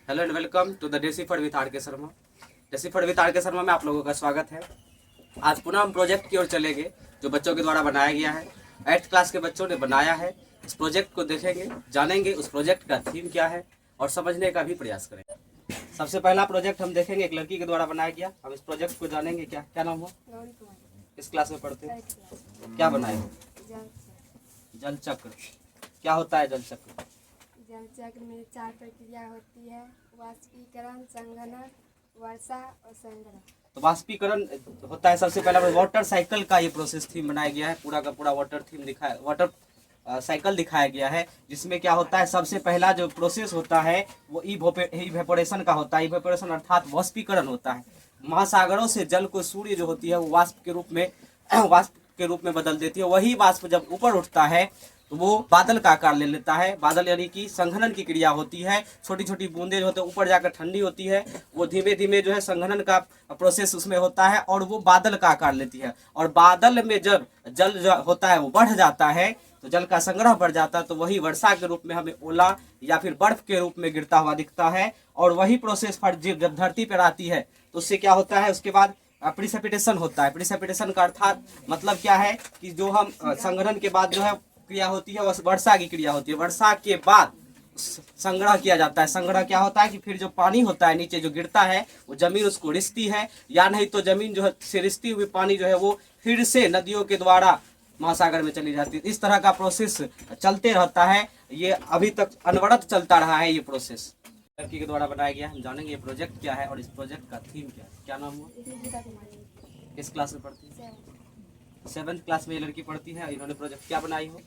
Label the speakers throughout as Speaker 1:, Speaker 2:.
Speaker 1: Hello and welcome to the deciphered with R K Sharma. Deciphered with R K Sharma में आप लोगों का स्वागत है। आज पुनः हम प्रोजेक्ट की ओर चलेंगे जो बच्चों के द्वारा बनाया गया है। 8th क्लास के बच्चों ने बनाया है। इस प्रोजेक्ट को देखेंगे, जानेंगे उस प्रोजेक्ट का थीम क्या है और समझने का भी प्रयास करेंगे। सबसे पहला प्रोजेक्ट हम देखेंगे एक लड़की के द्वारा बनाया गया। हम इस प्रोजेक्ट को जानेंगे। क्या क्या नाम हो? किस क्लास में पढ़ते हो? क्या बनाए हो? जल चक्र। क्या होता है जल चक्र?
Speaker 2: जल चक्र में 4 प्रक्रिया होती है: वाष्पीकरण, संघनन, वर्षा और संग्रह।
Speaker 1: तो वाष्पीकरण होता है सबसे पहला। वाटर साइकिल का ये प्रोसेस थीम बनाया गया है। पूरा का पूरा वाटर थीम दिखाया, वाटर साइकिल दिखाया गया है, जिसमें क्या होता है सबसे पहला जो प्रोसेस होता है वो इवेपोरेशन का होता है। इवेपोरेशन अर्थात वाष्पीकरण होता है। महासागरों से जल को सूर्य जो होती है वो वाष्प के रूप में बदल देती है। वही वाष्प जब ऊपर उठता है तो वो बादल का आकार ले लेता है। बादल यानी कि संघनन की क्रिया होती है। छोटी छोटी बूंदें जो होते हैं ऊपर जाकर ठंडी होती है, वो धीमे धीमे जो है संघनन का प्रोसेस उसमें होता है और वो बादल का आकार लेती है। और बादल में जब जल जो होता है वो बढ़ जाता है तो जल का संग्रह बढ़ जाता है, तो वही वर्षा के रूप में हमें ओला या फिर बर्फ के रूप में गिरता हुआ दिखता है। और वही प्रोसेस जब धरती पर आती है तो उससे क्या होता है, उसके बाद प्रिसिपिटेशन होता है। प्रिसिपिटेशन का अर्थात मतलब क्या है कि जो हम संघनन के बाद जो है क्रिया होती है वह वर्षा की क्रिया होती है। वर्षा के बाद संग्रह किया जाता है। संग्रह क्या होता है कि फिर जो पानी होता है नीचे जो गिरता है वो जमीन उसको रिसती है, या नहीं तो जमीन जो है से रिसती हुई पानी जो है वो फिर से नदियों के द्वारा महासागर में चली जाती है। इस तरह का प्रोसेस चलते रहता है। ये अभी तक अनवरत चलता रहा है ये प्रोसेस। लड़की के द्वारा बनाया गया। हम जानेंगे ये प्रोजेक्ट क्या है और इस प्रोजेक्ट का थीम क्या है। क्या नाम हुआ? किस क्लास में पढ़ती है? 7th क्लास में ये लड़की पढ़ती है। इन्होंने प्रोजेक्ट क्या बनाई हो?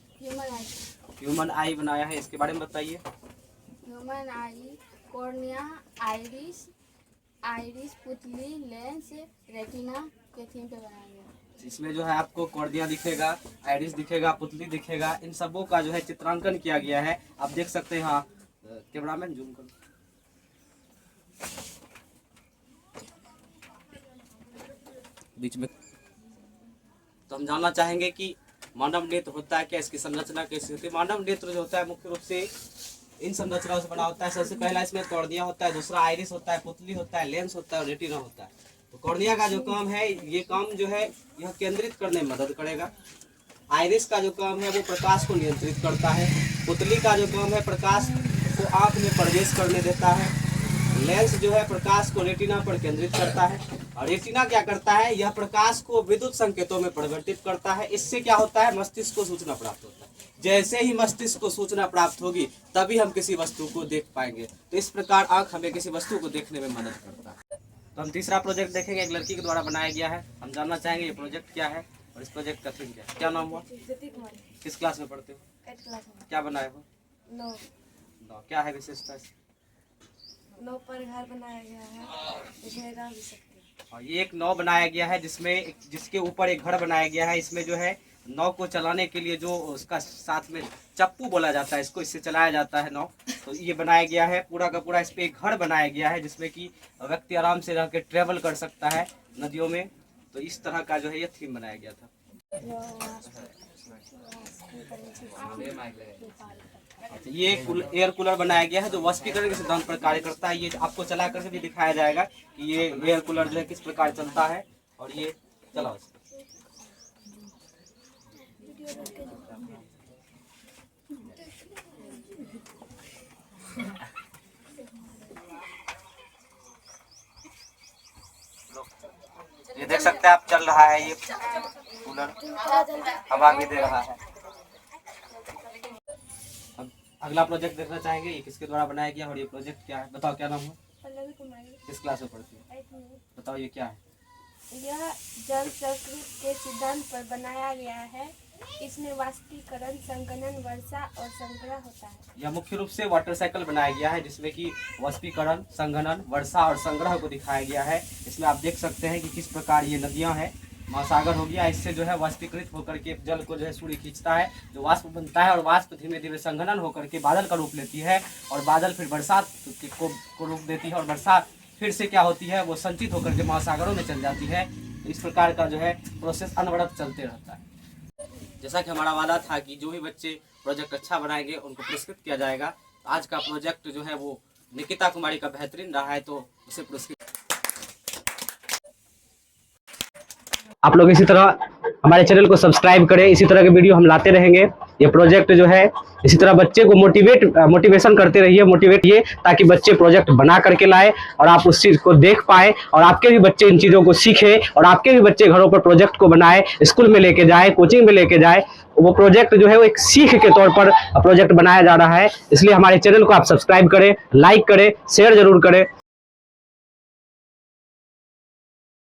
Speaker 1: ह्यूमन आई बनाया है। इसके बारे में बताइए।
Speaker 2: ह्यूमन आई, कॉर्निया, आइरिस, पुतली, लेंस, रेटिना के थीम पे बनाया गया।
Speaker 1: इसमें जो है आपको कॉर्निया दिखेगा, आइरिस दिखेगा, पुतली दिखेगा। इन सबों का जो है चित्रांकन किया गया है। आप देख सकते हैं। हाँ, कैमरामैन जूम करो। बीच में तो हम जानना चाहेंगे कि मानव नेत्र होता है क्या, इसकी संरचना कैसी होती है। मानव नेत्र जो होता है मुख्य रूप से इन संरचनाओं से बना होता है। सबसे पहला इसमें कॉर्निया होता है, दूसरा आइरिस होता है, पुतली होता है, लेंस होता है और रेटिना होता है। तो कॉर्निया का जो काम है, ये काम जो है यह केंद्रित करने में मदद करेगा। आइरिस का जो काम है वो प्रकाश को नियंत्रित करता है। पुतली का जो काम है प्रकाश को आँख में प्रवेश करने देता है। लेंस जो है प्रकाश को रेटिना पर केंद्रित करता है। और रेटिना क्या करता है, यह प्रकाश को विद्युत संकेतों में परिवर्तित करता है। इससे क्या होता है, मस्तिष्क को सूचना प्राप्त होता है। जैसे ही मस्तिष्क को सूचना प्राप्त होगी तभी हम किसी वस्तु को देख पाएंगे। तो इस प्रकार आंख हमें किसी वस्तु को देखने में मदद करता है। तो हम तीसरा प्रोजेक्ट देखेंगे, एक लड़की के द्वारा बनाया गया है। हम जानना चाहेंगे ये प्रोजेक्ट क्या है और इस प्रोजेक्ट का थीम क्या है। क्या नाम हुआ? किस क्लास में पढ़ते हो?
Speaker 2: 8th क्लास में।
Speaker 1: क्या बनाए हो?
Speaker 2: नो
Speaker 1: क्या है विशेषता?
Speaker 2: नो पर घर बनाया गया है, इसमें रह भी सकते हैं।
Speaker 1: और ये एक नाव बनाया गया है जिसके ऊपर एक घर बनाया गया है। इसमें जो है नाव को चलाने के लिए जो उसका साथ में चप्पू बोला जाता है, इसको इससे चलाया जाता है नाव। तो ये बनाया गया है पूरा का पूरा। इस पे एक घर बनाया गया है जिसमें कि व्यक्ति आराम से रह के ट्रेवल कर सकता है नदियों में। तो इस तरह का जो है ये थीम बनाया गया था। अच्छा, ये एयर कूलर बनाया गया है जो वाष्पीकरण के सिद्धांत पर कार्य करता है। ये आपको चला करके भी दिखाया जाएगा कि ये एयर कूलर जो है किस प्रकार चलता है। और ये चलाओ। ये देख सकते हैं आप, चल रहा है ये कूलर, हवा भी दे रहा है। अब अगला प्रोजेक्ट देखना चाहेंगे, ये किसके द्वारा बनाया गया और ये प्रोजेक्ट क्या है। बताओ क्या नाम है?
Speaker 2: पल्लवी कुमारी।
Speaker 1: किस क्लास में पढ़ती है?
Speaker 2: 8th में।
Speaker 1: बताओ ये क्या है?
Speaker 2: यह जल चक्र के सिद्धांत पर बनाया गया है। इसमें वाष्पीकरण, संघनन, वर्षा और संग्रह होता है।
Speaker 1: यह मुख्य रूप से वाटर साइकिल बनाया गया है जिसमें कि वाष्पीकरण, संघनन, वर्षा और संग्रह को दिखाया गया है। इसमें आप देख सकते हैं कि किस प्रकार ये नदियां हैं, महासागर हो गया, इससे जो है वाष्पीकृत होकर के जल को जो है सूर्य खींचता है, जो वाष्प बनता है और वाष्प धीमे धीमे संघनन होकर के बादल का रूप लेती है और बादल फिर बरसात को रूप देती है और बरसात फिर से क्या होती है, वो संचित होकर के महासागरों में चल जाती है। तो इस प्रकार का जो है प्रोसेस अनवरत चलते रहता है। जैसा कि हमारा वादा था कि जो भी बच्चे प्रोजेक्ट अच्छा बनाएंगे उनको पुरस्कृत किया जाएगा। आज का प्रोजेक्ट जो है वो निकिता कुमारी का बेहतरीन रहा है, तो उसे पुरस्कृत। आप लोग इसी तरह हमारे चैनल को सब्सक्राइब करें, इसी तरह के वीडियो हम लाते रहेंगे। ये प्रोजेक्ट जो है इसी तरह बच्चे को मोटिवेशन करते रहिए, मोटिवेट किए, ताकि बच्चे प्रोजेक्ट बना करके लाए और आप उस चीज़ को देख पाए और आपके भी बच्चे इन चीज़ों को सीखें और आपके भी बच्चे घरों पर प्रोजेक्ट को बनाए, स्कूल में लेके जाए, कोचिंग में लेके जाए। वो प्रोजेक्ट जो है वो एक सीख के तौर पर प्रोजेक्ट बनाया जा रहा है। इसलिए हमारे चैनल को आप सब्सक्राइब करें, लाइक करें, शेयर जरूर करें।